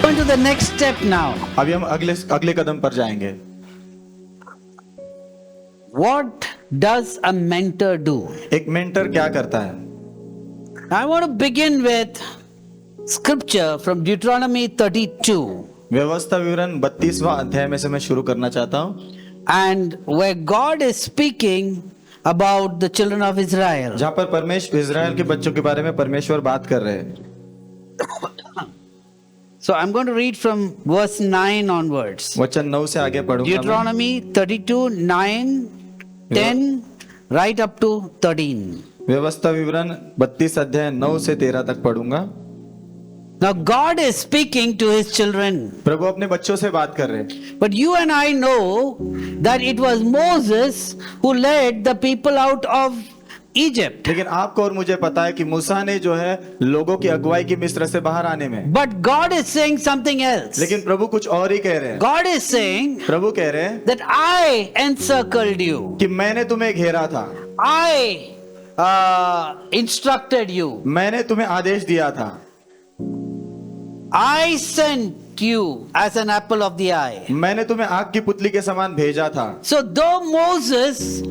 Going to the next step now. अभी हम अगले कदम पर जाएंगे। What does a mentor do? एक मेंटर क्या करता है? I want to begin with scripture from Deuteronomy 32, व्यवस्था विवरण 32वां अध्याय में से मैं शुरू करना चाहता हूँ, and where God is speaking about the children of Israel. जहाँ पर परमेश्वर इजराइल के बच्चों के बारे में परमेश्वर बात कर रहे हैं। So I'm going to read from verse 9 onwards. वचन 9 से आगे पढ़ूंगा मैं। Deuteronomy 32, 9, 10, right up to 13. व्यवस्था विवरण 32 अध्याय 9 से 13 तक पढ़ूंगा। Now God is speaking to his children. प्रभु अपने बच्चों से बात कर रहे हैं। But you and I know that it was Moses who led the people out of Egypt. लेकिन आपको और मुझे पता है कि मूसा ने जो है लोगों की अगुवाई की मिस्र से बाहर आने में। But God is saying something else. लेकिन प्रभु कुछ और ही कह रहे हैं। God is saying प्रभु कह रहे हैं that I encircled you. कि मैंने तुम्हें घेरा था, I instructed you. मैंने तुम्हें आदेश दिया था, I sent you as an apple of the eye. मैंने तुम्हें आग की पुतली के समान भेजा था। So though Moses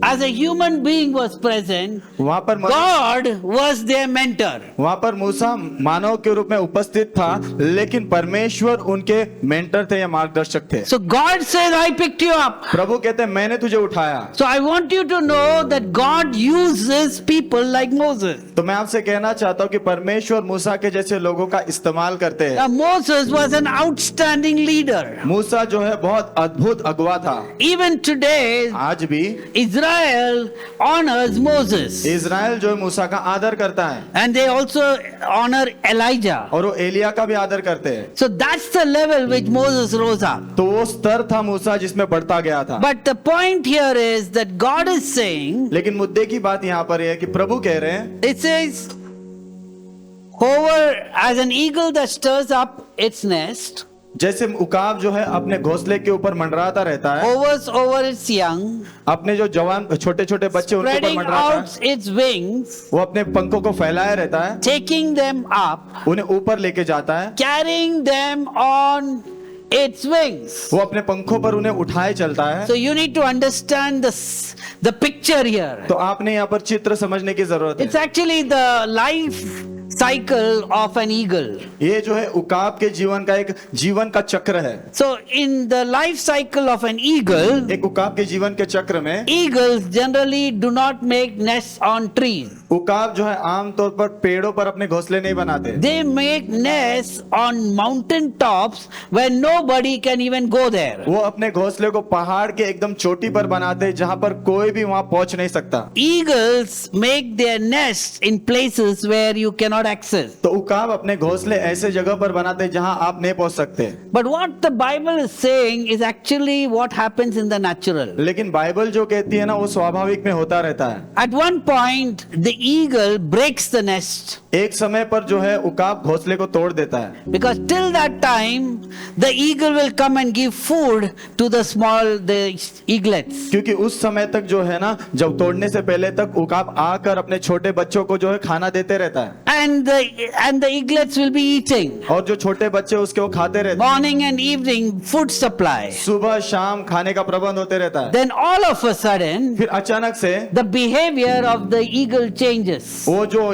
as a human being was present, वहां पर God was their mentor. वहां पर मूसा मानव के रूप में उपस्थित था, लेकिन परमेश्वर उनके मेंटर थे या मार्गदर्शक थे। So God says, I picked you up. प्रभु कहते हैं मैंने तुझे उठाया। So I want you to know that God uses people like Moses. तो मैं आपसे कहना चाहता हूँ कि परमेश्वर मूसा के जैसे लोगों का इस्तेमाल करते हैं। Now Moses was an outstanding leader. मूसा जो है बहुत अद्भुत अगुवा था। Even today, आज भी Israel honors Moses. इजराइल जो है मूसा का आदर करता है, And they also honor Elijah. और वो एलिया का भी आदर करते हैं। So that's the level which Moses rose up. तो वो स्तर था मूसा जिसमें बढ़ता गया था। But the point here is that God is saying, लेकिन मुद्दे की बात यहाँ पर है कि प्रभु कह रहे हैं, it says, hover as an eagle that stirs up its nest, जैसे उकाब जो है अपने घोंसले के ऊपर मंडराता रहता है, hovers over its young, अपने जो जवान छोटे छोटे बच्चे उनके ऊपर spreading मंडराता out है, its wings, वो अपने पंखों को फैलाए रहता है, taking them up, उन्हें ऊपर लेके जाता है, carrying them on its wings. वो अपने पंखों पर उन्हें उठाए चलता है। So you need to understand the picture here. तो आपने यहाँ पर चित्र समझने की जरूरत It's है। actually the life cycle of an eagle. ये जो है उकाब के जीवन का एक जीवन का चक्र है। So in the life cycle of an eagle, एक उकाब के जीवन के चक्र में eagles generally do not make nests on trees. उकाब जो है आमतौर पर पेड़ों पर अपने घोंसले नहीं बनाते। They make nests on mountain tops where nobody can even go there. वो अपने घोंसले को पहाड़ के एकदम चोटी पर बनाते हैं जहां पर कोई भी वहां पहुंच नहीं सकता। Eagles make their nests in places where you cannot access. तो उकाब अपने घोंसले ऐसे जगह पर बनाते हैं जहां आप नहीं पहुंच सकते। But what the Bible is saying is actually what happens in the natural. लेकिन बाइबल जो कहती है ना, वो स्वाभाविक में होता रहता है। At one point, the eagle breaks the nest. एक समय पर जो है उकाब घोंसले को तोड़ देता है, Because till that time, the eagle will come and give food to the eaglets. क्योंकि उस समय तक जो है ना, जब तोड़ने से पहले तक उकाब आकर अपने छोटे बच्चों को जो है खाना देते रहता है, And the eaglets will be eating. और जो छोटे बच्चे उसके वो खाते रहते हैं। Morning and evening, food supply. सुबह शाम खाने का प्रबंध होते रहता है। Then all of a sudden, फिर अचानक से the behavior of the eagle changes. वो जो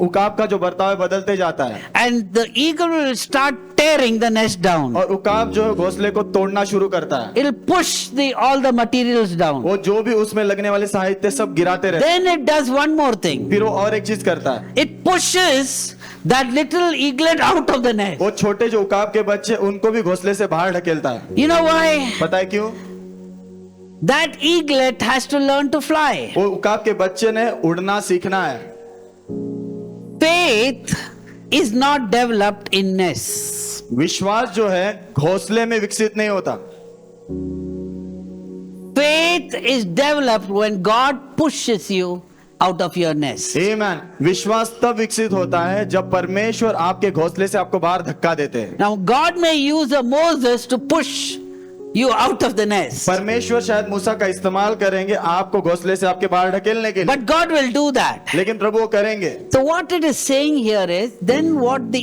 उकाब का जो बर्ताव है बदलते जाता है, And the eagle will start tearing the nest down. और उकाब जो है घोंसले को तोड़ना शुरू करता है। It'll push all the materials down. वो जो भी उसमें लगने वाले साहित्य सब गिराते रहते हैं। Then it does one more thing. फिर वो और एक चीज करता है, It pushes that little eaglet out of the nest. वो छोटे जो उकाब के बच्चे उनको भी घोंसले से बाहर ढकेलता है। You know why? पता है क्यों? That eaglet has to learn to fly. वो उकाब के बच्चे ने उड़ना सीखना है। Faith is not developed in nests. विश्वास जो है घोंसले में विकसित नहीं होता। Faith is developed when God pushes you out of your nest. आमीन। विश्वास तब विकसित होता है जब परमेश्वर आपके घोंसले से आपको बाहर धक्का देते हैं। Now God may use a Moses to push you out of the nest. परमेश्वर शायद मूसा का इस्तेमाल करेंगे आपको घोंसले से आपके बाहर ढकेलने के लिए, But God will do that. लेकिन प्रभु वो करेंगे। So what it is saying here is, then what the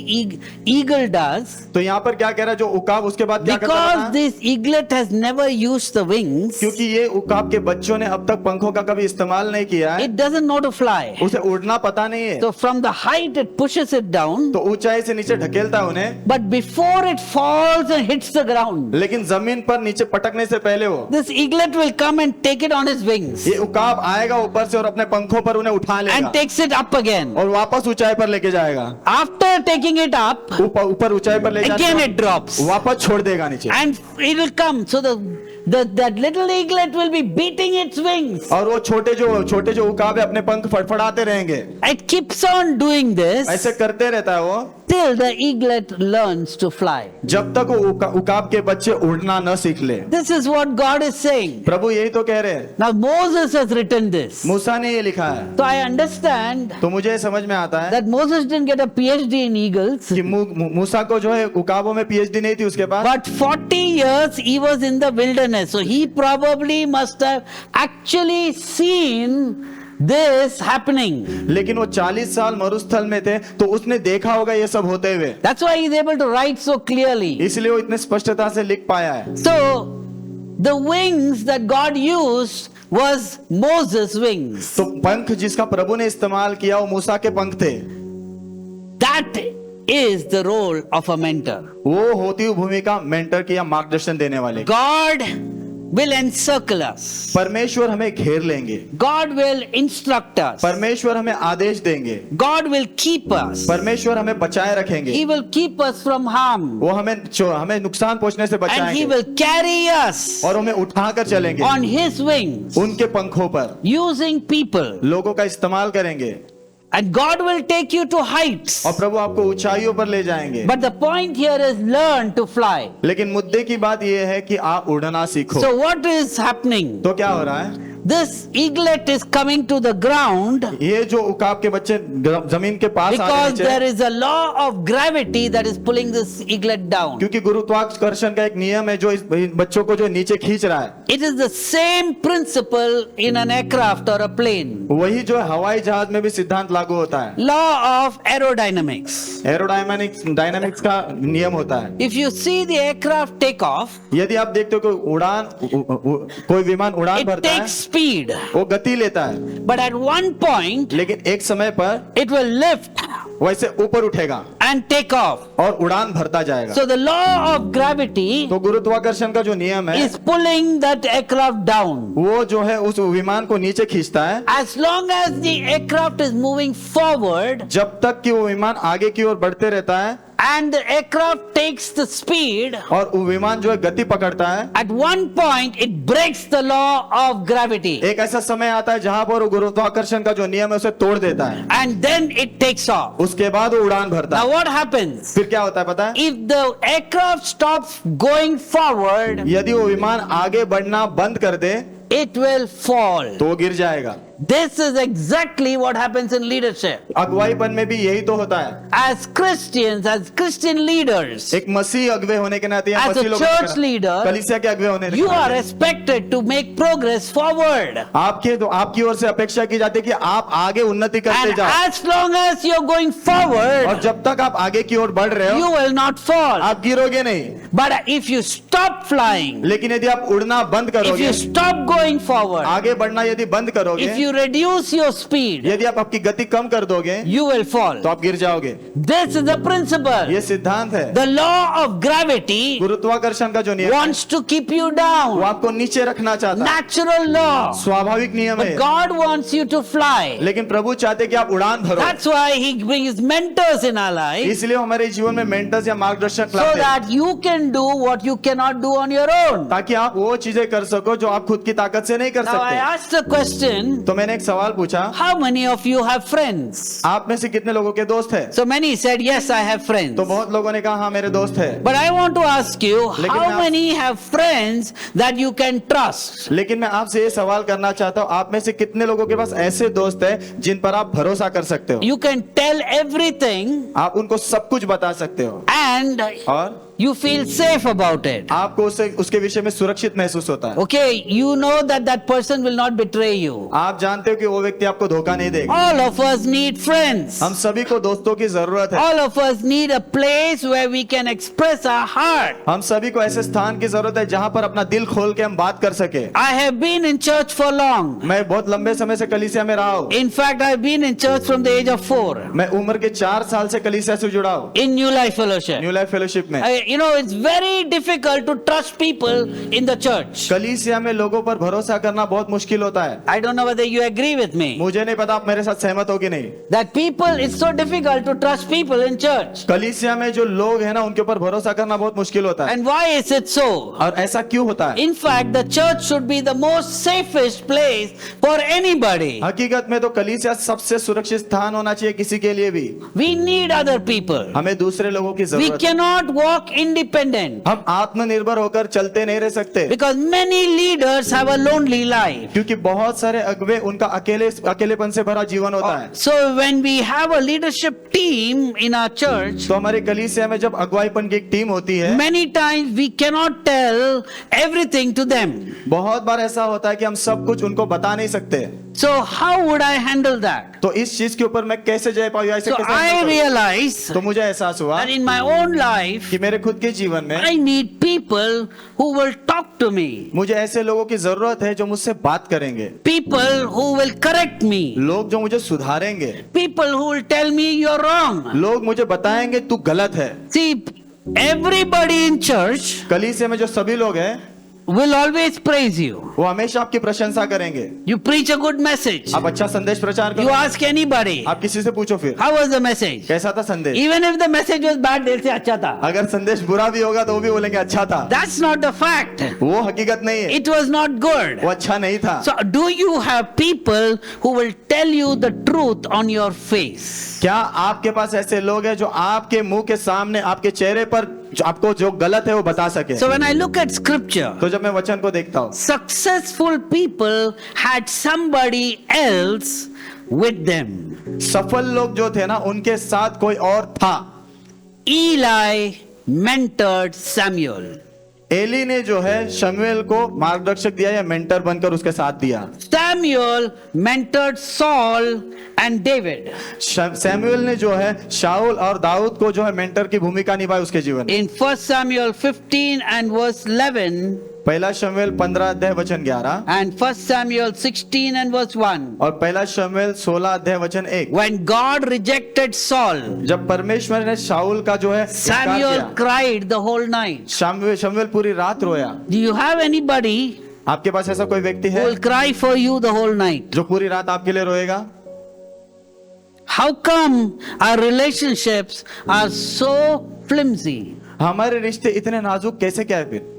eagle does, तो यहाँ पर क्या कह रहा है, जो उकाब उसके बाद क्या करता because था? this eaglet has never used the wings, क्योंकि ये उकाब के बच्चों ने अब तक पंखों का कभी इस्तेमाल नहीं किया है, it doesn't know to fly. उसे उड़ना पता नहीं है, So from the height it pushes it down, तो ऊंचाई से नीचे ढकेलता है उन्हें, but before it falls and hits the ground, लेकिन जमीन पर नीचे पटकने से पहले वो this eaglet will come and take it on his wings ये उकाब आएगा ऊपर से और अपने पंखों पर उन्हें उठा लेगा and takes it up again. और वापस ऊंचाई पर लेके जाएगा। After taking it up, ऊपर ऊंचाई पर ले again जाएगा, it drops वापस छोड़ देगा नीचे, and it will come. So that little eaglet will be beating its wings. और वो छोटे जो उकाब है अपने पंख फड़फड़ाते रहेंगे। It keeps on doing this ऐसे करते रहता है वो till the eaglet learns to fly. जब तक वो उकाब के बच्चे उड़ना न सीख ले। This is what God is saying. प्रभु यही तो कह रहे हैं। Now Moses has written this. मूसा ने ये लिखा है, So I understand तो मुझे समझ में आता है that Moses didn't get a PhD in eagles, कि मूसा को जो है उकाबों में पीएचडी नहीं थी उसके पास, but 40 years he was in the wilderness. So he probably must have actually seen this happening. लेकिन वो 40 साल मरुस्थल में थे तो उसने देखा होगा ये सब होते हुए, That's why he's able to write so clearly. इसलिए वो इतने स्पष्टता से लिख पाया है। So the wings that God used was Moses' wings. तो पंख जिसका प्रभु ने इस्तेमाल किया वो मूसा के पंख थे। That is the role of a mentor. वो होती हुई भूमिका मेंटर की या मार्गदर्शन देने वाले। God will encircle us. परमेश्वर हमें घेर लेंगे, God will instruct us. परमेश्वर हमें आदेश देंगे, God will keep us. परमेश्वर हमें बचाए रखेंगे, He will keep us from harm. वो हमें नुकसान पहुंचने से And He बचाएंगे will carry us और हमें उठाकर चलेंगे on His wings, उनके पंखों पर, using people. लोगों का इस्तेमाल करेंगे And God will take you to heights. और प्रभु आपको ऊंचाइयों पर ले जाएंगे। But the point here is learn to fly. लेकिन मुद्दे की बात यह है कि आप उड़ना सीखो। So what is happening? तो क्या हो रहा है, This eaglet is coming to the ground ये जो उकाब के बच्चे जमीन के पास आ because रहे there हैं, is a law of gravity that is pulling this eaglet down. क्योंकि गुरुत्वाकर्षण का एक नियम है जो इस बच्चों को जो नीचे खींच रहा है। It is the same principle in an aircraft or a plane. वही जो हवाई जहाज में भी सिद्धांत लागू होता है, Law of aerodynamics. डायनामिक्स का नियम होता है। If you see the aircraft take off, यदि आप देखते हो कोई विमान उड़ान it भरता है, takes speed. वो गति लेता है, But at one point, लेकिन एक समय पर it will lift वैसे ऊपर उठेगा and take off. और उड़ान भरता जाएगा। So the law of gravity तो गुरुत्वाकर्षण का जो नियम है is pulling that aircraft down. वो जो है उस विमान को नीचे खींचता है, As long as the aircraft is moving forward जब तक कि वो विमान आगे की ओर बढ़ते रहता है and the aircraft takes the speed, और वो विमान जो है गति पकड़ता है, at one point it breaks the law of gravity एक ऐसा समय आता है जहां पर वो गुरुत्वाकर्षण का जो नियम है उसे तोड़ देता है, and then it takes off. उसके बाद वो उड़ान भरता Now है। what happens? फिर क्या होता है पता है, If the aircraft stops going forward, यदि वो विमान आगे बढ़ना बंद कर दे it will fall. तो वो गिर जाएगा। This is exactly what happens in leadership. अगुवाईपन में भी यही तो होता है। As Christians, as Christian leaders, एक मसीह अगुवे होने के नाते या As a मसीह लोगों church के leader, कलीसिया के अगुवे होने you के are नाते expected to make progress forward. आपकी ओर से अपेक्षा की जाती है कि आप आगे उन्नति करते And जाओ, as long as you're going और forward, जब तक आप आगे की ओर बढ़ रहे you हो will not fall. आप गिरोगे नहीं। But if you stop flying, लेकिन यदि आप उड़ना बंद if करोगे, you stop going forward, आगे बढ़ना यदि बंद करोगे, if you reduce your speed, यदि आप आपकी गति कम कर दोगे you will fall. तो आप गिर जाओगे। This is the principle. ये सिद्धांत है। The law of gravity गुरुत्वाकर्षण का जो नियम है, wants to keep you वो down. आपको नीचे रखना चाहता है, Natural law. स्वाभाविक नियम है। But God wants you to fly. लेकिन प्रभु चाहते कि आप उड़ान भरो, That's why He brings mentors in our life, इसलिए हमारे जीवन में मेंटर्स या मार्गदर्शक so लाते हैं, that you can do what you cannot do on your own. ताकि आप वो चीजें कर सको जो आप खुद की ताकत से नहीं कर Now I सकते। asked a question, तो मैंने एक सवाल पूछा, how many of you have friends? आप में से कितने लोगों के दोस्त हैं? So many said, yes, I have friends. तो बहुत लोगों ने कहा हाँ मेरे दोस्त हैं। But I want to ask you, लेकिन how मैं आप- many have friends that you can trust? लेकिन मैं आपसे ये सवाल करना चाहता हूँ, आप में से कितने लोगों के पास ऐसे दोस्त हैं जिन पर आप भरोसा कर सकते हो, You can tell everything आप उनको सब कुछ बता सकते हो and और You feel safe about it. आपको उसके विषय में सुरक्षित महसूस होता है। Okay, you know that that person will not betray you. आप जानते हो कि वो व्यक्ति आपको धोखा नहीं देगा। All of us need friends. हम सभी को दोस्तों की जरूरत है। All of us need a place where we can express our heart. हम सभी को ऐसे स्थान की जरूरत है जहाँ पर अपना दिल खोल के हम बात कर सके। I have been in church for long. मैं बहुत लंबे समय से कलीसिया में रहा हूँ। In fact, I've been in church from the age of 4 मैं उम्र के 4 साल से कलीसिया से जुड़ा हूँ। in New Life Fellowship. New life fellowship में You know, it's very difficult to trust people in the church. कलीसिया में लोगों पर भरोसा करना बहुत मुश्किल होता है। I don't know whether you agree with me. मुझे नहीं पता आप मेरे साथ सहमत हो कि नहीं। That people, it's so difficult to trust people in church. कलीसिया में जो लोग हैं ना उनके ऊपर भरोसा करना बहुत मुश्किल होता है। And why is it so? और ऐसा क्यों होता है? In fact, the church should be the most safest place for anybody. हकीकत में तो कलीसिया सबसे सुरक्षित स्थान होना चाहिए किसी के लिए भी। We need other people. हमें दूसरे लोगों की We जरूरत है। cannot walk independent हम आत्मनिर्भर होकर चलते नहीं रह सकते because many leaders have a lonely life. क्योंकि बहुत सारे अगुवे उनका अकेलेपन से भरा जीवन होता है। So when we have a leadership team in our church, तो हमारे कलीसिया में जब अगुवाईपन की एक टीम होती है, many times we cannot tell everything to them. बहुत बार ऐसा होता है कि हम सब कुछ उनको बता नहीं सकते। So how would I handle that? तो इस चीज के ऊपर मैं कैसे जय पाऊँ, ऐसे So कैसे I handle करूं? realize तो मुझे एहसास हुआ that in my own life, कि मेरे खुद के जीवन में I need people who will talk to me. मुझे ऐसे लोगों की जरूरत है जो मुझसे बात करेंगे, People who will correct me. लोग जो मुझे सुधारेंगे, People who will tell me you're wrong. लोग मुझे बताएंगे तू गलत है। See, everybody in church कलीसिया में जो सभी लोग हैं will always praise you. वो हमेशा आपकी प्रशंसा करेंगे। You preach a good message. आप अच्छा संदेश प्रचार You करो, ask anybody, आप किसी से पूछो फिर how was the message? कैसा था संदेश। Even if the message was bad, they'll say अच्छा था. अगर संदेश बुरा भी होगा तो वो भी बोलेंगे अच्छा था। That's not the fact. वो हकीकत नहीं है, It was not good. वो अच्छा नहीं था। So do you have people who will tell you the truth on your face? क्या आपके पास ऐसे लोग हैं जो आपके मुंह के सामने आपके चेहरे पर आपको जो गलत है वो बता सके? So when I look at scripture, तो जब मैं वचन को देखता हूँ, successful people had somebody else with them. सफल लोग जो थे ना उनके साथ कोई और था। Eli mentored Samuel. एली ने जो है शमूएल को मार्गदर्शक दिया या मेंटर बनकर उसके साथ दिया। Samuel mentored Saul and David. Samuel ने जो है शाऊल और दाऊद को जो है मेंटर की भूमिका निभाई उसके जीवन में। In 1 Samuel 15 and verse 11 पहला शमूएल 15 अध्याय वचन 11 and 1 Samuel 16 and verse 1. और पहला शमूएल 16 अध्याय वचन 1। When God rejected Saul, जब परमेश्वर ने शाऊल का जो है इनकार Samuel किया, cried the whole night. शमूएल पूरी रात रोया। Do you have anybody आपके पास ऐसा कोई व्यक्ति who है will cry for you the whole night? जो पूरी रात आपके लिए रोएगा? How come our relationships are so flimsy? हमारे रिश्ते इतने नाजुक कैसे क्या है फिर?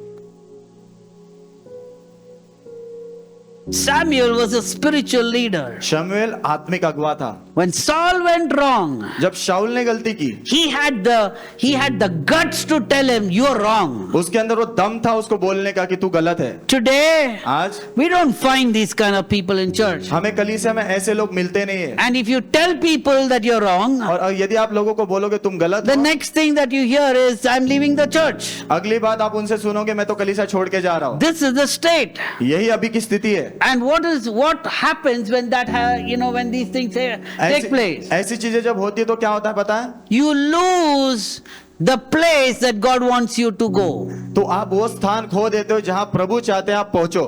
Samuel was a spiritual leader. शमूएल आत्मिक अगुवा था। When Saul went wrong, जब शाऊल ने गलती की, he had the guts to tell him you're wrong. उसके अंदर वो दम था उसको बोलने का कि तू गलत है। Today, आज we don't find these kind of people in church. हमें कलीसिया में ऐसे लोग मिलते नहीं है। And if you tell people that you're wrong, और यदि आप लोगों को बोलोगे तुम गलत the हो, next thing that you hear is I'm leaving the church. अगली बात आप उनसे सुनोगे मैं तो कलीसिया छोड़ के जा रहा हूँ। This is the state. यही अभी की स्थिति है। And what happens when when these things take place? ऐसी चीजें जब होती है तो क्या होता है पता है? You lose the place that God wants you to go. तो आप वो स्थान खो देते हो जहां प्रभु चाहते हैं आप पहुंचो।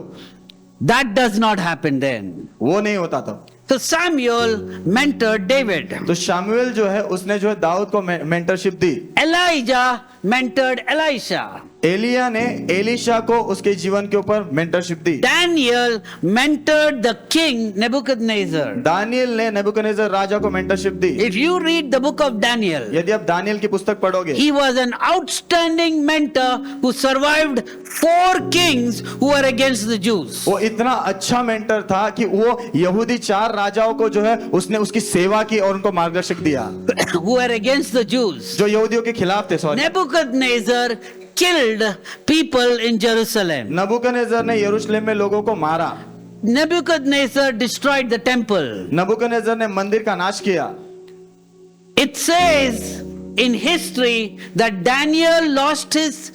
That does not happen then. वो नहीं होता तब। So Samuel mentored David. तो शामुएल जो है उसने जो है दाऊद को मेंटरशिप दी। Elijah mentored Elisha. एलिया ने एलिशा को उसके जीवन के ऊपर मेंटरशिप दी। Daniel mentored the king Nebuchadnezzar. Daniel ने नेबुकदनेस्सर राजा को मेंटरशिप दी। If you read the book of Daniel, यदि आप दानियल की पुस्तक पढ़ोगे, he was an outstanding mentor who survived 4 kings who were against the Jews. वो इतना अच्छा मेंटर था कि वो यहूदी 4 राजाओं को जो है उसने उसकी सेवा की और उनको मार्गदर्शक दिया Who were against the Jews. जो यहूदियों के खिलाफ थे। Sorry, Nebuchadnezzar killed people in Jerusalem. नबूकदनेस्सर ने यरूशलेम में लोगों को मारा। Nebuchadnezzar destroyed the temple. नबूकदनेस्सर ने मंदिर का नाश किया। It says in history that Daniel lost his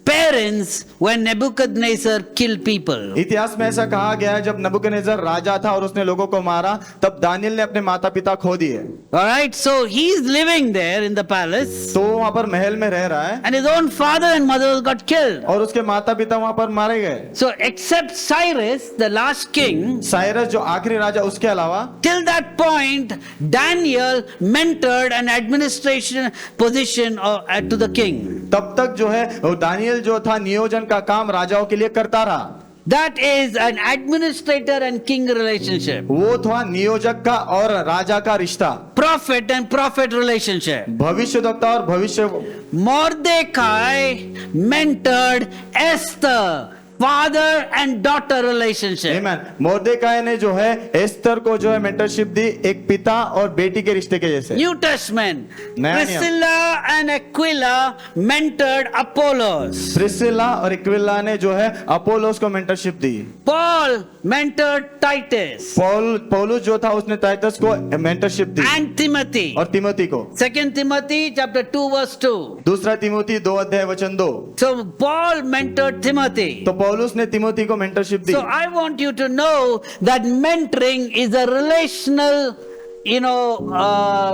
parents when Nebuchadnezzar killed people. इतिहास में ऐसा कहा गया है जब नबूकदनेस्सर राजा था और उसने लोगों को मारा तब दानियल ने अपने माता पिता खो दिए। All right, so he is living there in the palace, तो वो वहां पर महल में रह रहा है and his own father and mother got killed. और उसके माता पिता वहां पर मारे गए। So, except Cyrus, the last king, Cyrus जो आखिरी राजा, उसके अलावा till that point, Daniel mentored an administration position to the king. तब तक जो है वो दानियल जो था नियोजन का काम राजाओं के लिए करता रहा। That is an administrator and king relationship. वो था नियोजक का और राजा का रिश्ता, Prophet and prophet relationship. भविष्यद्वक्ता और भविष्य। Mordecai mentored Esther, father and daughter relationship. आमीन। मोर्देकाई ने जो है एस्तर को जो है मेंटरशिप दी, एक पिता और बेटी के रिश्ते के जैसे। New Testament, नया नियम। Priscilla and Aquila mentored Apollos. Priscilla और एक्विला ने जो है अपोलोस को मेंटरशिप दी। Paul mentored Titus पौलुस जो था उसने टाइटस को मेंटरशिप दी and Timothy. और तिमोथी को। 2 Timothy chapter 2 verse 2. दूसरा तिमोथी 2 अध्याय वचन 2। So Paul mentored Timothy. तो पौलुस ने तिमोथी को mentorship the. So I want you to know that mentoring is a relational,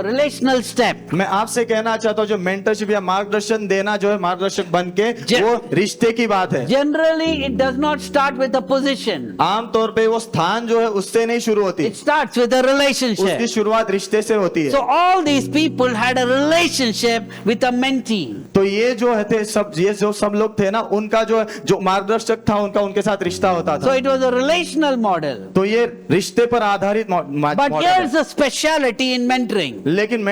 relational step. मैं आपसे कहना चाहता हूँ जो मेंटरशिप या मार्गदर्शन देना जो है मार्गदर्शक बन के वो रिश्ते की बात है। Generally, it does not start with a position. आमतौर पे वो स्थान जो है उससे नहीं शुरू होती, It starts with a उसकी relationship. शुरुआत रिश्ते से होती है। So all these people had a relationship with a mentee. तो ये जो है थे सब, ये जो सब लोग थे ना, उनका जो मार्गदर्शक था उनका उनके साथ रिश्ता होता So था। it was a relational model. तो ये रिश्ते पर आधारित But here's the speciality in mentoring. लेकिन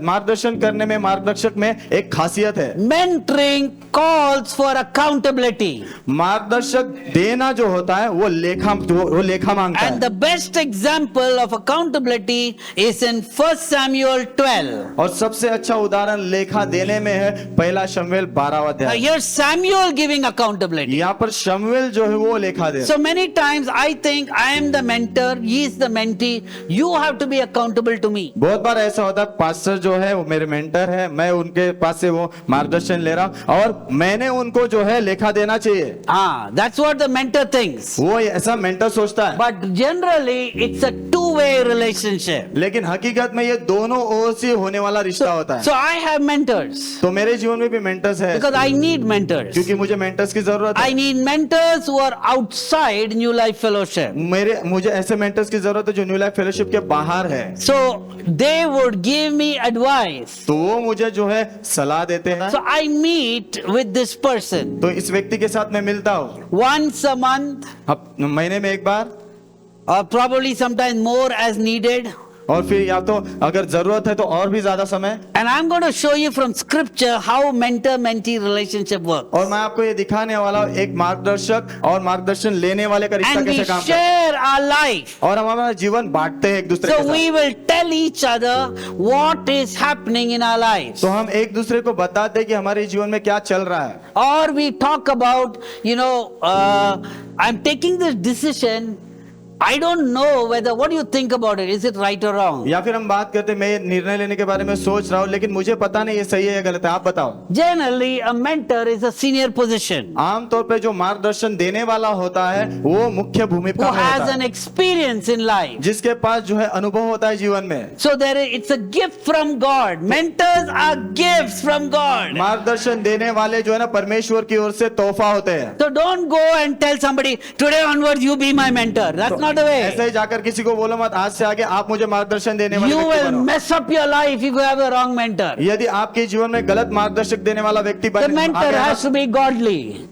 मार्गदर्शन करने में मार्गदर्शक में एक खासियत है। Mentoring calls for accountability. मार्गदर्शक देना जो होता है वो लेखा मांगता And है। the best example of accountability is in 1 Samuel 12. और सबसे अच्छा उदाहरण लेखा देने में है पहला शमूएल 12वां Now अध्याय। here's Samuel giving accountability. यहाँ पर शमूएल जो है वो लेखा दे। So many times I think I am the mentor, he is the mentee, you have to be accountable to me. बहुत बार ऐसा होता है, पास्टर जो है वो मेरे मेंटर है, मैं उनके पास से वो मार्गदर्शन ले रहा हूं और मैंने उनको जो है लेखा देना चाहिए। That's what the mentor thinks. वो ऐसा मेंटर सोचता है। But generally it's a two-way relationship. लेकिन हकीकत में ये दोनों ओर से होने वाला रिश्ता होता है। So I have mentors तो मेरे जीवन में भी मेंटर्स है, because I need mentors. क्योंकि मुझे मेंटर्स की जरूरत है। I need mentors who are outside New Life Fellowship. मुझे ऐसे मेंटर्स की जरूरत है जो न्यू लाइफ फेलोशिप के बाहर है। So they would give me advice. तो वो मुझे जो है सलाह देते हैं। So I meet with this person तो इस व्यक्ति के साथ मैं मिलता हूँ once a month महीने में एक बार, or probably sometimes more as needed. और फिर या तो अगर जरूरत है तो और भी ज्यादा समय। And I'm going to show you from scripture how mentor-mentee relationship works. और मैं आपको ये दिखाने वाला हूँ एक मार्गदर्शक और मार्गदर्शन लेने वाले का रिश्ता And we कैसे काम करता है। share our life. और हम हमारा जीवन बांटते हैं एक दूसरे के So we साथ। will tell each other what is happening in our lives. तो हम एक दूसरे को बताते हैं कि हमारे जीवन में क्या चल रहा है। Or we talk about, I'm taking this decision. I don't know what do you think about it? Is it right or wrong? या फिर हम बात करते हैं मैं ये निर्णय लेने के बारे में सोच रहा हूँ लेकिन मुझे पता नहीं ये सही है या गलत है, आप बताओ। Generally, a mentor is a senior position आमतौर पे जो मार्गदर्शन देने वाला होता है वो मुख्य who भूमिका में has होता an है, experience in life. जिसके पास जो है अनुभव होता है जीवन में। So it's a gift from God. Mentors are gifts from God. मार्गदर्शन देने वाले जो है ना परमेश्वर की ओर से तोहफा होते हैं। So don't go and tell somebody, today onwards you be my mentor. That's not the ऐसे way. ही जाकर किसी को बोलो मत आज से आगे आप मुझे मार्गदर्शन देने वाले You व्यक्ति will बनो। mess up your life if you have a wrong mentor. यदि आपके जीवन में गलत मार्गदर्शक देने वाला व्यक्ति The बने mentor आगे has to be godly.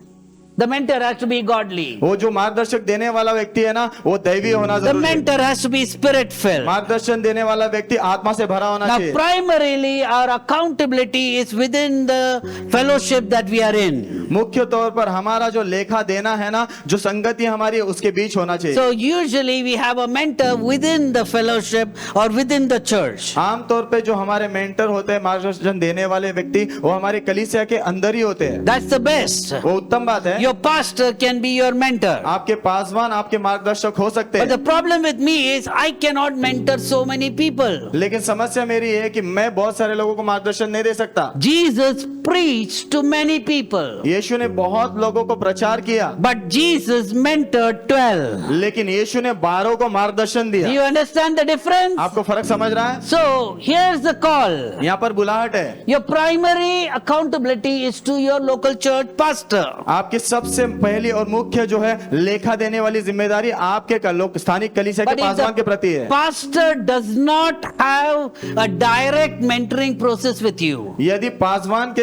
The mentor has to be godly. वो जो मार्गदर्शक देने वाला व्यक्ति है ना वो दैवी होना The जरूरी है। mentor has to be spirit filled. मार्गदर्शन देने वाला व्यक्ति आत्मा से भरा होना Now, चाहिए। primarily, our accountability is within the fellowship that we are in. मुख्य तौर पर हमारा जो लेखा देना है ना, जो संगति हमारी है, उसके बीच होना चाहिए। So, usually we have a mentor within the fellowship or within the church. आमतौर पे जो हमारे मेंटर होते हैं मार्गदर्शन देने वाले व्यक्ति वो हमारे कलीसिया के अंदर ही होते हैं। That's the best. वो उत्तम बात है। Your pastor can be your mentor. आपके पासवान आपके मार्गदर्शक हो सकते But the हैं, problem with me is I cannot mentor so many people. लेकिन समस्या मेरी ये है कि मैं बहुत सारे लोगों को मार्गदर्शन नहीं दे सकता। Jesus preached to many people, यीशु ने बहुत लोगों को प्रचार किया, but Jesus mentored 12. लेकिन यीशु ने 12 को मार्गदर्शन Do दिया। you understand the difference? आपको फर्क समझ रहा है? So here's the call. यहाँ पर बुलाहट है। Your primary accountability is to your local church pastor. आपकी सबसे पहली और मुख्य जो है लेखा देने वाली जिम्मेदारी आपके स्थानिक कलीसिया के But if पासवान के प्रति the है। pastor does not have a direct mentoring process with you, यदि पासवान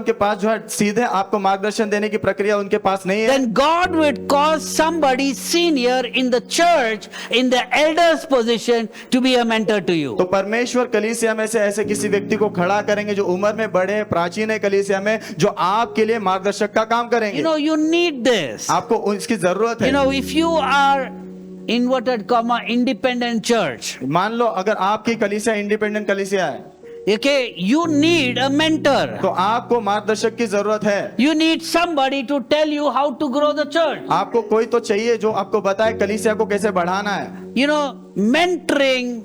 के पास जो है सीधे आपको मार्गदर्शन देने की प्रक्रिया उनके पास नहीं है, then God would cause somebody senior in the church, in the elder's position, to be a mentor to you. तो परमेश्वर कलीसिया में से ऐसे किसी व्यक्ति को खड़ा करेंगे जो उम्र में बड़े हैं, प्राचीन है कलीसिया में, जो आपके लिए मार्गदर्शक का काम करेंगे। You need this. आपको इसकी जरूरत है। If you are inverted comma independent church, मान लो अगर आपकी कलीसिया इंडिपेंडेंट कलीसिया है, okay, you need a mentor. तो आपको मार्गदर्शक की जरूरत है। You need somebody to tell you how to grow the church. आपको कोई तो चाहिए जो आपको बताए कलीसिया को कैसे बढ़ाना है। Mentoring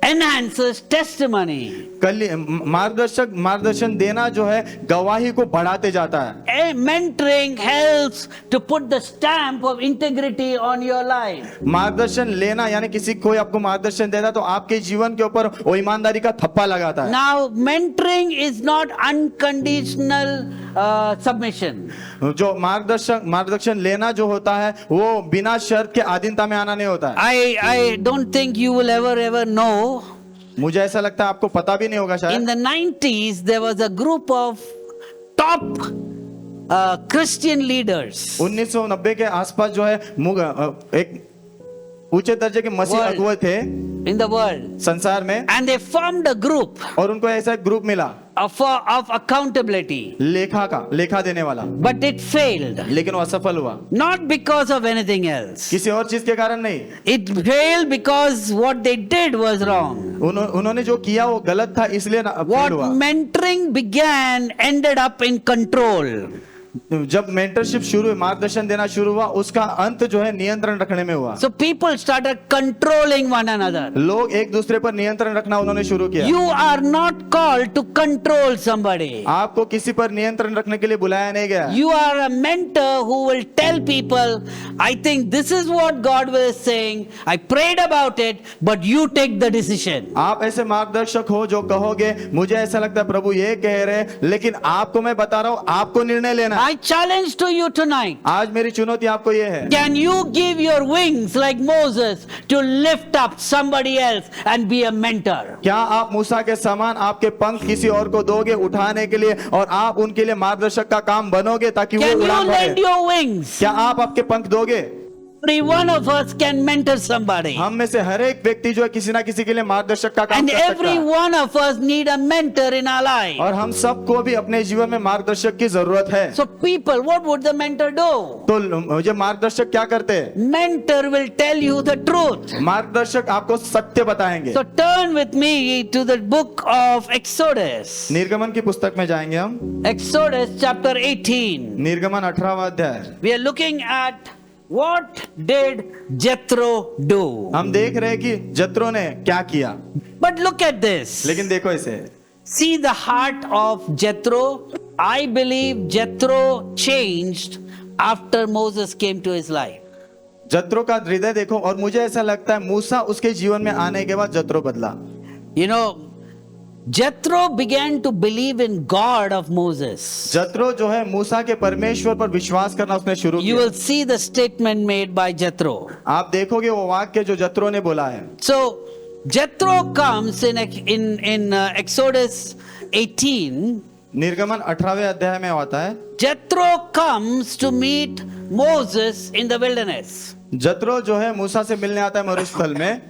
enhances testimony. मार्गदर्शन देना जो है गवाही को बढ़ाते जाता है। Mentoring helps to put the stamp of integrity on your life. मार्गदर्शन लेना यानी किसी कोई आपको मार्गदर्शन देता तो आपके जीवन के ऊपर वो ईमानदारी का थप्पा लगाता है। Now, mentoring is not unconditional submission. जो मार्गदर्शन लेना जो होता है वो बिना शर्त के अधीनता में आना नहीं होता है। I don't think you will ever know. मुझे ऐसा लगता है आपको पता भी नहीं होगा शायद। In the 90s, there was a group of top Christian leaders 1990 के आसपास जो है एक ऊंचे दर्जे के मसीह World. अगुवे थे in the world, संसार में, and they formed a group और उनको ऐसा एक ग्रुप मिला of accountability. लेखा देने वाला, But it failed. लेकिन वो असफल हुआ। Not because of anything else. किसी और चीज के कारण नहीं, It failed because what they did was wrong. उन्होंने जो किया वो गलत था, इसलिए What फेल हुआ। mentoring began ended up in control. जब मेंटरशिप शुरू, मार्गदर्शन देना शुरू हुआ, उसका अंत जो है नियंत्रण रखने में हुआ। So people started controlling one another. लोग एक दूसरे पर नियंत्रण रखना उन्होंने शुरू किया। You are not called to control somebody. आपको किसी पर नियंत्रण रखने के लिए बुलाया नहीं गया। You are a mentor who will tell people, I think this is what God was saying. I prayed about it, but you take the decision. आप ऐसे मार्गदर्शक हो जो कहोगे मुझे ऐसा लगता है प्रभु ये कह रहे, लेकिन आपको मैं बता रहा हूं आपको निर्णय लेना। I challenge to you tonight. आज मेरी चुनौती आपको ये है, Can you give your wings like Moses to lift up somebody else and be a mentor? क्या आप मूसा के समान आपके पंख किसी और को दोगे उठाने के लिए और आप उनके लिए मार्गदर्शक का काम बनोगे ताकि वो Can you उड़ान lend भरे? your wings? क्या आप आपके पंख दोगे? Every one of us can mentor somebody. हम में से हर एक व्यक्ति जो है किसी ना किसी के लिए मार्गदर्शक का काम And कर सकता every है, one of us need a mentor in our life. और हम सबको भी अपने जीवन में मार्गदर्शक की जरूरत है। So people, what would the mentor do? तो ये मार्गदर्शक क्या करते हैं? Mentor will tell you the truth. मार्गदर्शक आपको सत्य बताएंगे। So turn with me to the book of Exodus. निर्गमन की पुस्तक में जाएंगे हम। Exodus chapter 18. निर्गमन 18वां अध्याय। We are looking at what did Jethro do. हम देख रहे हैं कि जत्रो ने क्या किया, But look at this. लेकिन देखो इसे, See the heart of Jethro. I believe Jethro changed after Moses came to his life. जत्रो का हृदय देखो, और मुझे ऐसा लगता है मूसा उसके जीवन में आने के बाद जत्रो बदला। Jethro began to believe in God of Moses. जत्रो जो है मूसा के परमेश्वर पर विश्वास करना उसने शुरू You किया। will see the statement made by Jethro. आप देखोगे वो वाक्य जो जत्रो ने बोला है। So Jethro comes in Exodus 18. निर्गमन 18वें अध्याय में आता है, Jethro comes to meet Moses in the wilderness. जत्रो जो है मूसा से मिलने आता है मरुस्थल में,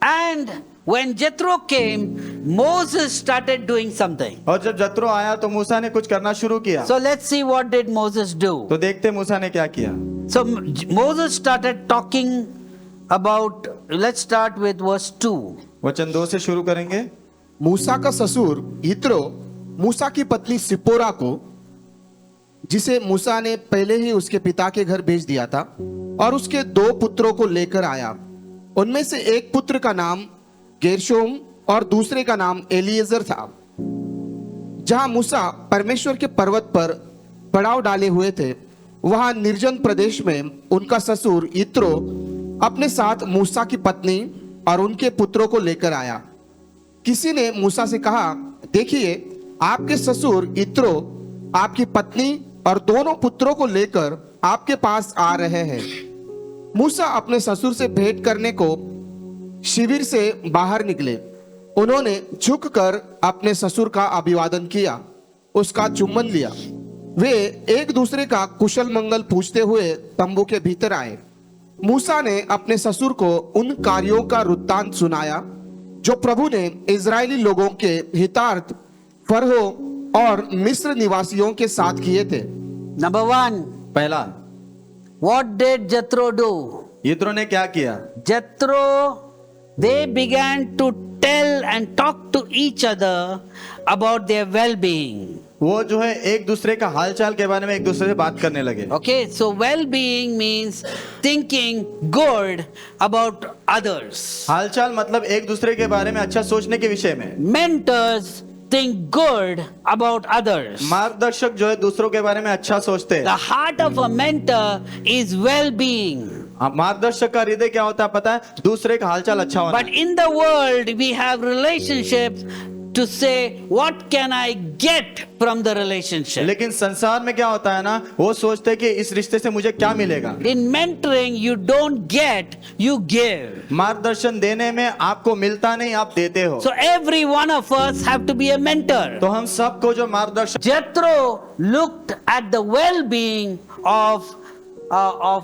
And when Jethro came, Moses started doing something. और जब जत्रो आया तो मूसा ने कुछ करना शुरू किया। So let's see what did Moses do. तो देखते मूसा ने क्या किया। So Moses started talking about, let's start with verse 2. वचन 2 से शुरू करेंगे। मूसा का ससुर यित्रो मूसा की पत्नी सिपोरा को जिसे मूसा ने पहले ही उसके पिता के घर भेज दिया था, और उसके 2 पुत्रों को लेकर आया। उनमें से एक पुत्र का नाम गेरशोम और दूसरे का नाम एलिएजर था। जहां मूसा परमेश्वर के पर्वत पर पड़ाव डाले हुए थे, वहां निर्जन प्रदेश में उनका ससुर यित्रो अपने साथ मूसा की पत्नी और उनके पुत्रों को लेकर आया। किसी ने मूसा से कहा, देखिए, आपके ससुर यित्रो आपकी पत्नी और दोनों पुत्रों को लेकर आपके पास आ रहे हैं। मूसा अपने ससुर से भेंट करने को शिविर से बाहर निकले। उन्होंने झुककर अपने ससुर का अभिवादन किया, उसका चुम्बन लिया। वे एक दूसरे का कुशल मंगल पूछते हुए तंबू के भीतर आए। मूसा ने अपने ससुर को उन कार्यों का वृत्तांत सुनाया जो प्रभु ने इजरायली लोगों के हितार्थ फरहो और मिस्र निवासियों के साथ किए थे। Number 1, पहला, what did Jethro do? यित्रो ने क्या किया? Jethro, they began to tell and talk to each other about their well-being. वो जो है एक दूसरे का हालचाल के बारे में एक दूसरे से बात करने लगे। Okay, so well-being means thinking good about others. हालचाल मतलब एक दूसरे के बारे में अच्छा सोचने के विषय में। Mentors think good about others. मार्गदर्शक जो है दूसरों के बारे में अच्छा सोचते हैं। The heart of a mentor is well-being. मार्गदर्शक का हृदय क्या होता है पता है? दूसरे का हालचाल अच्छा होना। But in the world, we have relationships to say, what can I get from the relationship? लेकिन संसार में क्या होता है ना, वो सोचते हैं कि इस रिश्ते से मुझे क्या मिलेगा। In mentoring, you don't get, you give. मार्गदर्शन देने में आपको मिलता नहीं, आप देते हो। So every one of us have to be a mentor. तो हम सबको जो मार्गदर्शन, Jethro looked at the well-being of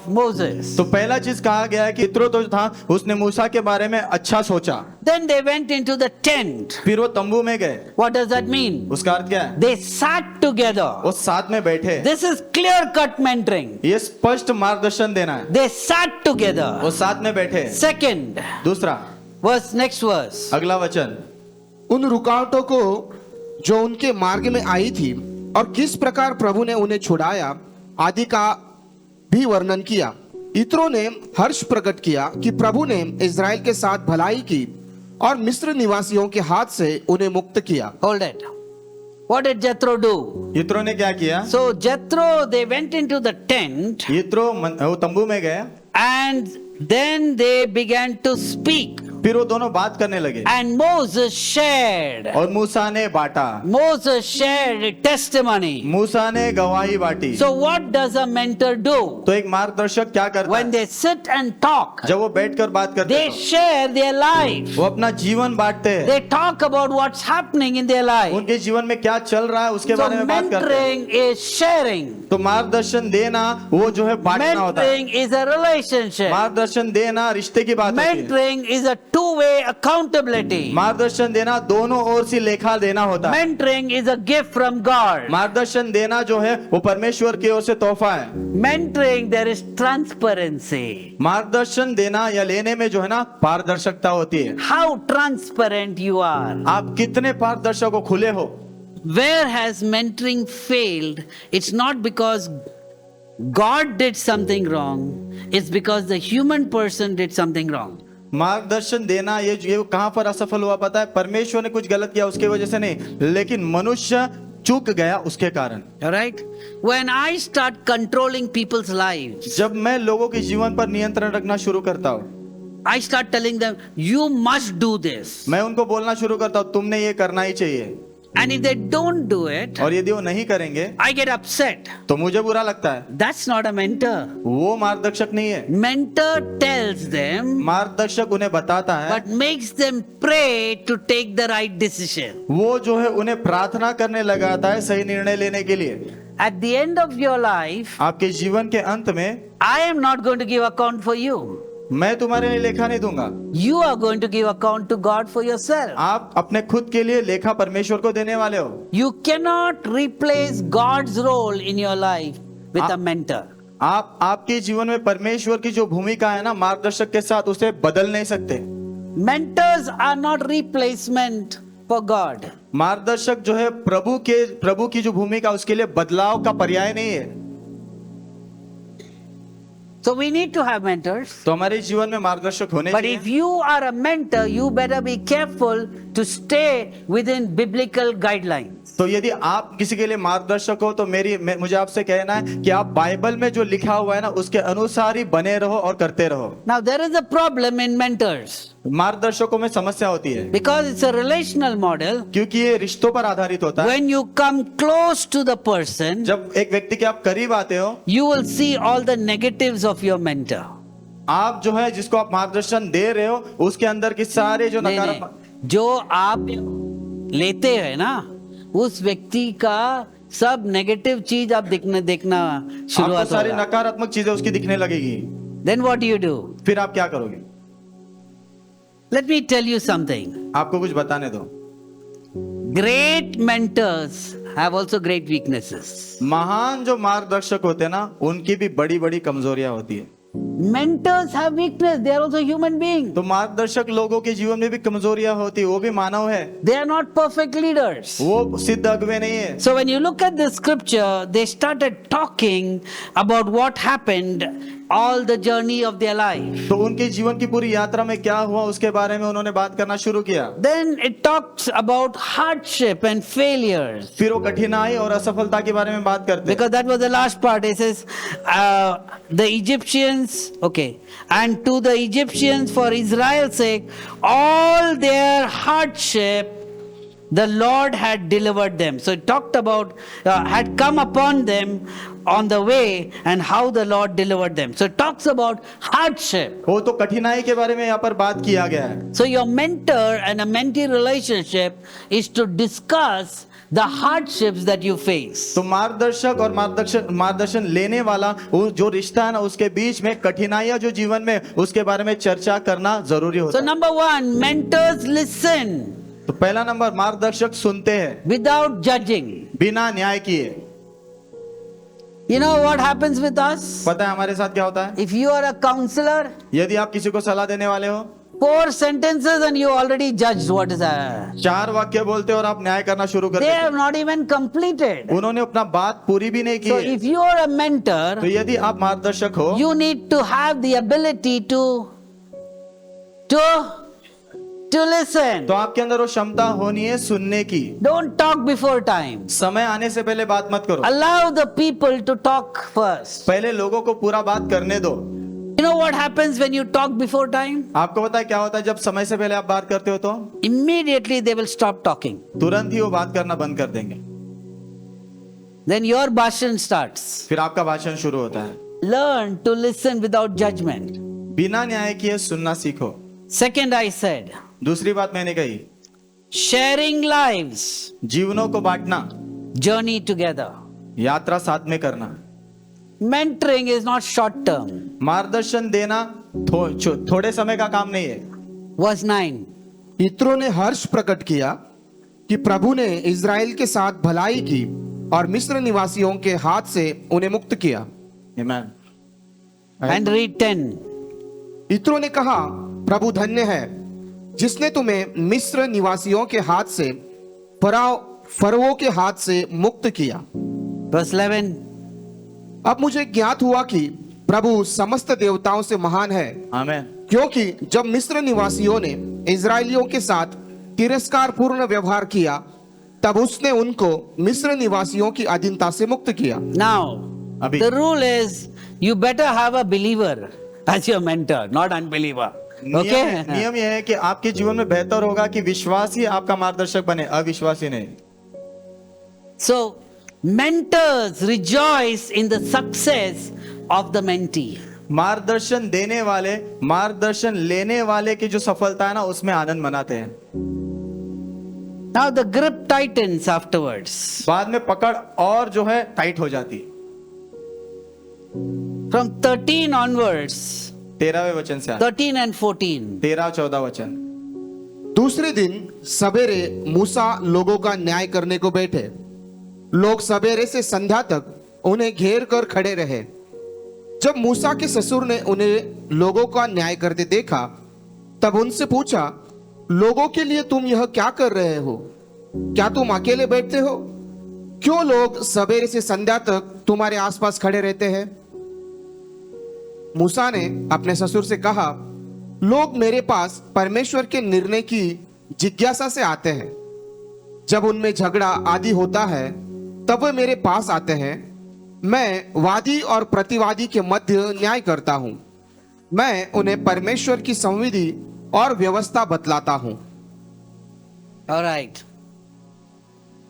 Moses. तो पहला चीज कहा गया है कि यित्रो तो था, उसने मूसा के बारे में अच्छा सोचा। Then they went into the tent. फिर वो तंबू में गए। What does that mean? उसका अर्थ क्या है? They sat together. वो साथ में बैठे। This is clear-cut mentoring. ये स्पष्ट मार्गदर्शन देना है। They sat together. वो साथ में बैठे। Second, दूसरा, next verse. अगला वचन, उन रुकावटों को जो उनके मार्ग में आई थी और किस प्रकार प्रभु ने उन्हें छुड़ाया आदि का भी वर्णन किया। यित्रो ने हर्ष प्रकट किया कि प्रभु ने इज़राइल के साथ भलाई की और मिस्र निवासियों के हाथ से उन्हें मुक्त किया। Hold it. What did Jethro do? यित्रो ने क्या किया? So Jethro, they went into the tent यित्रो वो तंबू में गए and then they began to speak. फिर वो दोनों बात करने लगे And Moses shared. और मूसा ने बांटा। Moses shared testimony. मूसा ने गवाही बांटी। So what does a mentor do? तो एक मार्गदर्शक क्या करता When है? they sit and talk, जब वो बैठकर बात करते they हैं share their life. वो अपना जीवन बांटते हैं। They talk about what's happening in their life. उनके जीवन में क्या चल रहा है उसके So बारे में बात करते हैं। mentoring is sharing. तो मार्गदर्शन देना वो जो है बांटना होता है। Mentoring is a relationship. मार्गदर्शन देना रिश्ते की बात होती है। Mentoring is a two-way accountability. मार्गदर्शन देना दोनों ओर से लेखा देना होता है। Mentoring is a gift from God. मार्गदर्शन देना जो है वो परमेश्वर की ओर से तोहफा है। Mentoring, there is transparency. मार्गदर्शन देना या लेने में जो है ना पारदर्शिता होती है। How transparent you are. आप कितने पारदर्शक हो, खुले हो। Where has mentoring failed? It's not because God did something wrong. It's because the human person did something wrong. मार्गदर्शन देना ये कहां पर असफल हुआ पता है? परमेश्वर ने कुछ गलत किया उसके वजह से नहीं, लेकिन मनुष्य चूक गया उसके कारण। All right? When I start controlling people's lives, जब मैं लोगों के जीवन पर नियंत्रण रखना शुरू करता हूँ, I start telling them, you must do this. मैं उनको बोलना शुरू करता हूँ तुमने ये करना ही चाहिए, And if they don't do it, और यदि वो नहीं करेंगे I get upset. तो मुझे बुरा लगता है। That's not a mentor. वो मार्गदर्शक नहीं है। Mentor tells them, मार्गदर्शक उन्हें बताता है, but makes them pray to take the right decision. वो जो है उन्हें प्रार्थना करने लगाता है सही निर्णय लेने के लिए। At the end of your life, आपके जीवन के अंत में I am not going to give account for you. मैं तुम्हारे लिए लेखा नहीं दूंगा, You are going to give account to God for yourself. आप अपने खुद के लिए लेखा परमेश्वर को देने वाले हो। You cannot replace God's role in your life with a mentor. आप आपके जीवन में परमेश्वर की जो भूमिका है ना मार्गदर्शक के साथ, उसे बदल नहीं सकते। Mentors are not replacement for God. मार्गदर्शक जो है प्रभु की जो भूमिका उसके लिए बदलाव का पर्याय नहीं है। So we need to have mentors. तो हमारे जीवन में मार्गदर्शक होने But चाहिए। if you are a mentor, you better be careful to stay within biblical guidelines. तो यदि आप किसी के लिए मार्गदर्शक हो तो मुझे आपसे कहना है कि आप बाइबल में जो लिखा हुआ है ना उसके अनुसार ही बने रहो और करते रहो। Now there is a problem in mentors मार्गदर्शकों में समस्या होती है because it's a relational model. क्योंकि ये रिश्तों पर आधारित होता है। When you come close to the person, जब एक व्यक्ति के आप करीब आते हो, you will see all the negatives of your mentor. आप जो है जिसको आप मार्गदर्शन दे रहे हो उसके अंदर की सारे जो नहीं, नकारात्मक नहीं, जो आप लेते हैं ना उस व्यक्ति का सब नेगेटिव चीज आप देखना आपको शुरुआत सारी होगा। नकारात्मक चीजें उसकी दिखने लगेगी। Then what do you do? फिर आप क्या करोगे? Let me tell you something. आपको कुछ बताने दो। Great mentors have also great weaknesses. महान जो मार्गदर्शक होते हैं ना उनकी भी बड़ी बड़ी कमजोरियां होती है। Mentors have weakness. They are also human beings. तो मार्गदर्शक लोगों के जीवन में भी कमजोरियां होती है, वो भी मानव है, They are not perfect leaders. वो सिद्ध अगुवे नहीं है। So when you look at the scripture, they started talking about what happened all the journey of their life. तो उनके जीवन की पूरी यात्रा में क्या हुआ उसके बारे में उन्होंने बात करना शुरू किया। Then it talks about hardship and failures. फिर वो कठिनाई और असफलता के बारे में बात करते हैं। Because that was the last part. It says, the Egyptians, okay, and to the Egyptians for Israel's sake, all their hardship, the Lord had delivered them. So it talked about, had come upon them on the way and how the Lord delivered them. So it talks about hardship. वो तो कठिनाई के बारे में यहाँ पर बात किया गया है। So your mentor and a mentee relationship is to discuss the hardships that you face. तो मार्गदर्शक और मार्गदर्शन लेने वाला वो जो रिश्ता है ना उसके बीच में कठिनाइयां जो जीवन में उसके बारे में चर्चा करना जरूरी होता So है। number one, mentors listen तो पहला नंबर मार्गदर्शक सुनते हैं without judging. बिना न्याय किए। You know what happens with us? पता है हमारे साथ क्या होता है? If you are a counselor, यदि आप किसी को सलाह देने वाले हो 4 sentences and you already judged what is that. 4 वाक्य बोलते हो और आप न्याय करना शुरू कर They देते have not even completed. हो। उन्होंने अपना बात पूरी भी नहीं की So है। if you are a तो mentor, यदि आप मार्गदर्शक हो you need to have the ability to listen. तो आपके अंदर वो क्षमता होनी है सुनने की। Don't talk before time. समय आने से पहले बात मत करो, Allow the people to talk first. पहले लोगों को पूरा बात करने दो। You know what happens when you talk before time? आपको पता है क्या होता है जब समय से पहले आप बात करते हो तो Immediately they will stop talking. तुरंत ही वो बात करना बंद कर देंगे। Then your bhashan starts. फिर आपका भाषण शुरू होता है। Learn to listen without judgment. बिना न्याय किए सुनना सीखो। Second, I said, दूसरी बात मैंने कही, sharing lives, जीवनों को बांटना, journey together. यात्रा साथ में करना। Mentoring is not short term. मार्गदर्शन देना थोड़े समय का काम नहीं है। Verse 9. यित्रो ने हर्ष प्रकट किया कि प्रभु ने इज़राइल के साथ भलाई की और मिस्र निवासियों के हाथ से उन्हें मुक्त किया। Amen. And read 10. यित्रो ने कहा, प्रभु धन्य है जिसने तुम्हें मिस्र निवासियों के हाथ से फरोह के हाथ से मुक्त किया। Verse 11. अब मुझे ज्ञात हुआ कि प्रभु समस्त देवताओं से महान है, आमेन। क्योंकि जब मिस्र निवासियों ने इजरायलियों के साथ तिरस्कार पूर्ण व्यवहार किया तब उसने उनको मिस्र निवासियों की अधीनता से मुक्त किया। Now, अभी the rule is you better have a believer as your mentor, not unbeliever. Okay? नियम यह है कि आपके जीवन में बेहतर होगा कि विश्वासी आपका मार्गदर्शक बने, अविश्वासी नहीं। So, mentors rejoice in the success of the mentee. मार्गदर्शन देने वाले मार्गदर्शन लेने वाले की जो सफलता है ना उसमें आनंद मनाते हैं। Now the grip tightens afterwards. बाद में पकड़ और जो है टाइट हो जाती। From 13 onwards, 13वें वचन से 13 and 14. 13-14 वचन। दूसरे दिन सवेरे मूसा लोगों का न्याय करने को बैठे। लोग सवेरे से संध्या तक उन्हें घेर कर खड़े रहे। जब मूसा के ससुर ने उन्हें लोगों का न्याय करते देखा तब उनसे पूछा, लोगों के लिए तुम यह क्या कर रहे हो? क्या तुम अकेले बैठते हो? क्यों लोग सवेरे से संध्या तक तुम्हारे आसपास खड़े रहते हैं? मूसा ने अपने ससुर से कहा, लोग मेरे पास परमेश्वर के निर्णय की जिज्ञासा से आते हैं। जब उनमें झगड़ा आदि होता है तब वे मेरे पास आते हैं। मैं वादी और प्रतिवादी के मध्य न्याय करता हूं। मैं उन्हें परमेश्वर की संविधि और व्यवस्था बतलाता हूं। All right.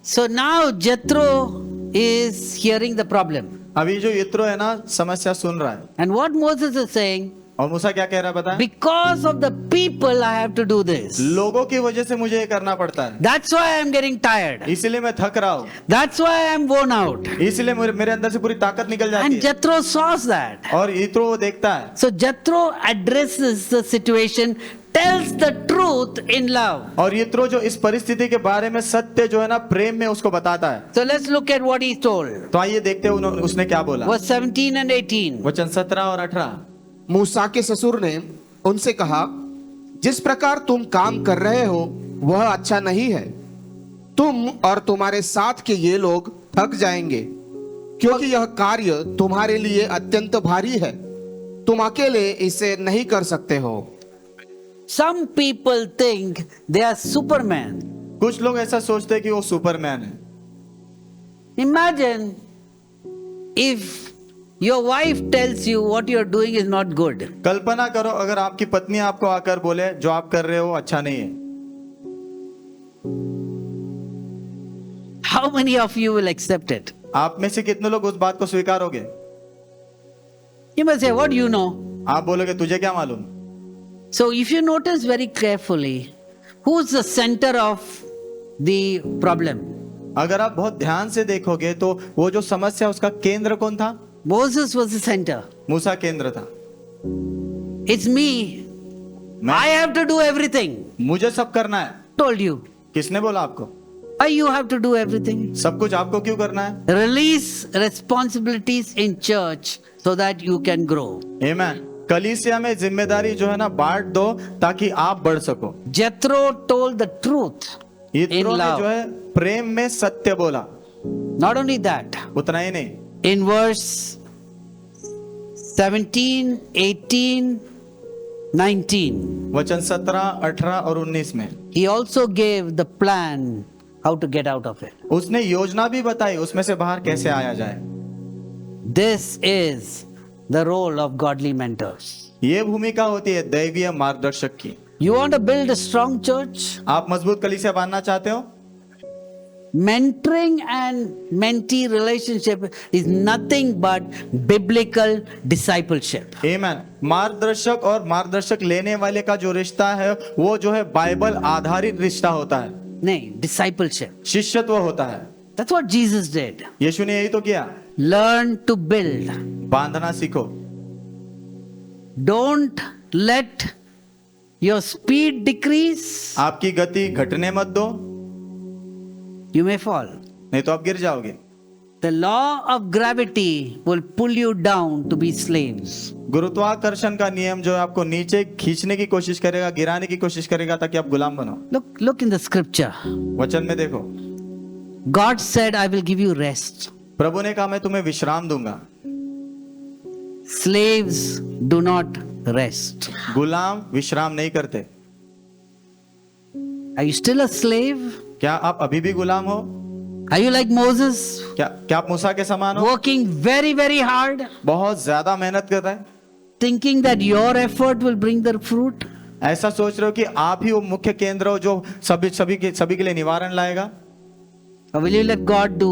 So now Jethro is hearing the problem. अभी जो यित्रो है ना समस्या सुन रहा है, And what Moses is saying, और मूसा क्या कह रहा है बताएं? because of the people I have to do this. लोगों की वजह से मुझे ये करना पड़ता है, That's why I'm getting tired. इसीलिए मैं थक रहा हूँ, That's why I'm worn out. इसीलिए मेरे अंदर से पूरी ताकत निकल जाती And है। Jethro saws that. और यित्रो वो देखता है, So Jethro addresses the situation, tells the truth in love. और यित्रो जो इस परिस्थिति के बारे में सत्य जो है ना प्रेम में उसको बताता है। So let's look at what he told. तो आइए देखते हैं उसने क्या बोला। Verse 17 and 18. वचन 17 और 18। मूसा के ससुर ने उनसे कहा, जिस प्रकार तुम काम कर रहे हो वह अच्छा नहीं है। तुम और तुम्हारे साथ के ये लोग थक जाएंगे, क्योंकि यह कार्य तुम्हारे लिए अत्यंत भारी है। तुम अकेले इसे नहीं कर सकते हो। Some people think they are Superman. कुछ लोग ऐसा सोचते हैं कि वो सुपरमैन है। Imagine if your wife tells you what you're doing is not good. कल्पना करो अगर आपकी पत्नी आपको आकर बोले जो आप कर रहे हो अच्छा नहीं है, How many of you will accept it? आप में से कितने लोग उस बात को स्वीकारोगे? You must say, what do you know? आप बोलोगे तुझे क्या मालूम। So if you notice very carefully, who's the center of the problem? अगर आप बहुत ध्यान से देखोगे तो वो जो समस्या उसका केंद्र कौन था? Moses was the center. मूसा केंद्र था। It's me. मैं I have to do everything. मुझे सब करना है। Told you. किसने बोला आपको? Why you have to do everything? सब कुछ आपको क्यों करना है? Release responsibilities in church so that you can grow. आमीन। कलीसिया में जिम्मेदारी जो है ना बांट दो ताकि आप बढ़ सको। Jethro told the truth in यित्रो ने जो love. है प्रेम में सत्य बोला। Not only that, उतना ही नहीं, in verse 17, 18, 19, वचन 17, 18 और 19 में he also gave the plan how to get out of it. उसने योजना भी बताई उसमें से बाहर कैसे आया जाए। This is the role of godly mentors. ये भूमिका होती है दैवीय मार्गदर्शक की। You want to build a strong church? आप मजबूत कलीसिया बांधना चाहते हो? Mentoring and mentee relationship is nothing but biblical discipleship. आमीन। मार्गदर्शक और मार्गदर्शक लेने वाले का जो रिश्ता है वो जो है बाइबल आधारित रिश्ता होता है, नहीं, discipleship. शिष्यत्व होता है। That's what Jesus did. यीशु ने यही तो किया। Learn to build. बांधना सीखो, Don't let your speed decrease. आपकी गति घटने मत दो, You may fall. नहीं तो आप गिर जाओगे। The law of gravity will pull you down to be slaves. गुरुत्वाकर्षण का नियम जो है आपको नीचे खींचने की कोशिश करेगा, गिराने की कोशिश करेगा ताकि आप गुलाम बनो। Look in the scripture. वचन में देखो, God said, I will give you rest. प्रभु ने कहा मैं तुम्हें विश्राम दूंगा। Slaves do not rest. गुलाम विश्राम नहीं करते। Are you still a slave? क्या आप अभी भी गुलाम हो? Are you like Moses? क्या आप मूसा के समान हो? Working very, very hard, बहुत ज्यादा मेहनत कर रहे हैं, thinking that your effort will bring the fruit? ऐसा सोच रहे हो कि आप ही वो मुख्य केंद्र हो जो सभी के लिए निवारण लाएगा, Or will you let God do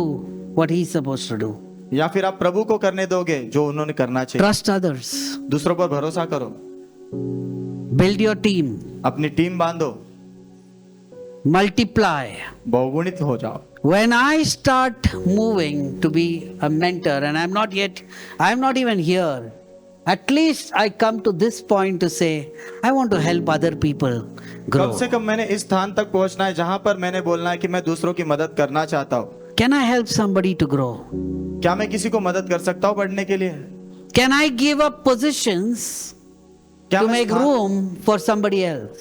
what He's supposed to do? या फिर आप प्रभु को करने दोगे जो उन्होंने करना चाहिए? Trust others. दूसरों पर भरोसा करो, Build your team. अपनी टीम बांधो, Multiply. बहुगुणित हो जाओ। When I start moving to be a mentor, and I'm not even here, at least I come to this point to say, I want to help other people grow. कम से कम मैंने इस स्थान तक पहुंचना है जहां पर मैंने बोलना है कि मैं दूसरों की मदद करना चाहता हूं। Can I help somebody to grow? क्या मैं किसी को मदद कर सकता हूं बढ़ने के लिए? Can I give up positions क्या to मैं make स्थान- room for somebody else.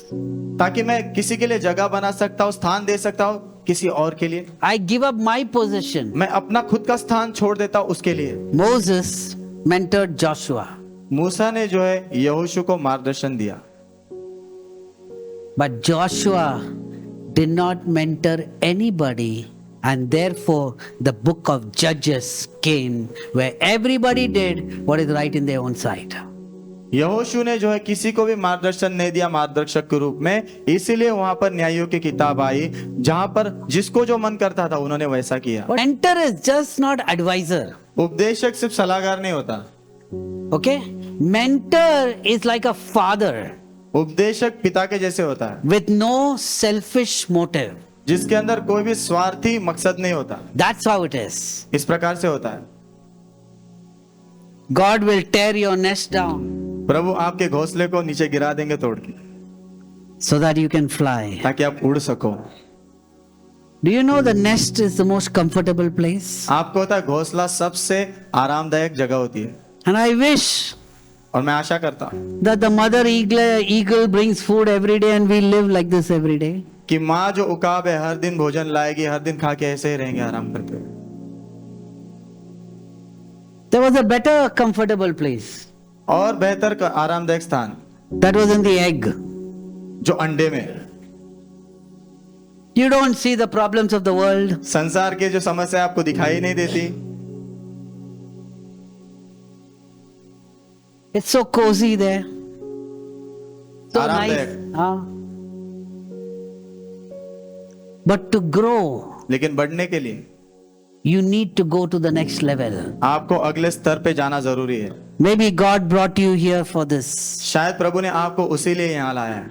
ताकि मैं किसी के लिए जगह बना सकता हूँ, स्थान दे सकता हूँ किसी और के लिए। I give up my position. मैं अपना खुद का स्थान छोड़ देता हूँ उसके लिए। Moses mentored Joshua, मूसा ने जो है यहोशू को मार्गदर्शन दिया, but Joshua did not mentor anybody, and therefore the book of Judges came where everybody did what is right in their own sight. यहोशू ने जो है किसी को भी मार्गदर्शन नहीं दिया मार्गदर्शक के रूप में, इसीलिए वहां पर न्यायों की किताब आई, जहां पर जिसको जो मन करता था उन्होंने वैसा किया। Mentor is just not advisor. उपदेशक सिर्फ सलाहकार नहीं होता, Okay? Mentor is like a father उपदेशक पिता के जैसे होता है, with no selfish motive. जिसके अंदर कोई भी स्वार्थी मकसद नहीं होता। That's how it is. इस प्रकार से होता है। God will tear your nest down प्रभु आपके घोंसले को नीचे गिरा देंगे तोड़ के, so that you can fly. ताकि आप उड़ सको। Do you know the nest is the most comfortable place? आपको होता है घोंसला सबसे आरामदायक जगह होती है, And I wish और मैं आशा करता हूँ that the mother eagle brings food every day and we live like this every day. कि माँ जो उकाब है हर दिन भोजन लाएगी, हर दिन खा के ऐसे ही रहेंगे आराम करते हुए। There was a better comfortable place. और बेहतर आरामदायक स्थान That was in the egg. जो अंडे में है। You don't see the problems of the world. संसार की जो समस्या आपको दिखाई नहीं देती, It's so cozy there. So nice. आरामदायक। हाँ. But to grow, लेकिन बढ़ने के लिए you need to go to the next level. आपको अगले स्तर पे जाना जरूरी है। Maybe God brought you here for this. शायद प्रभु ने आपको उसी लिए यहाँ लाया है।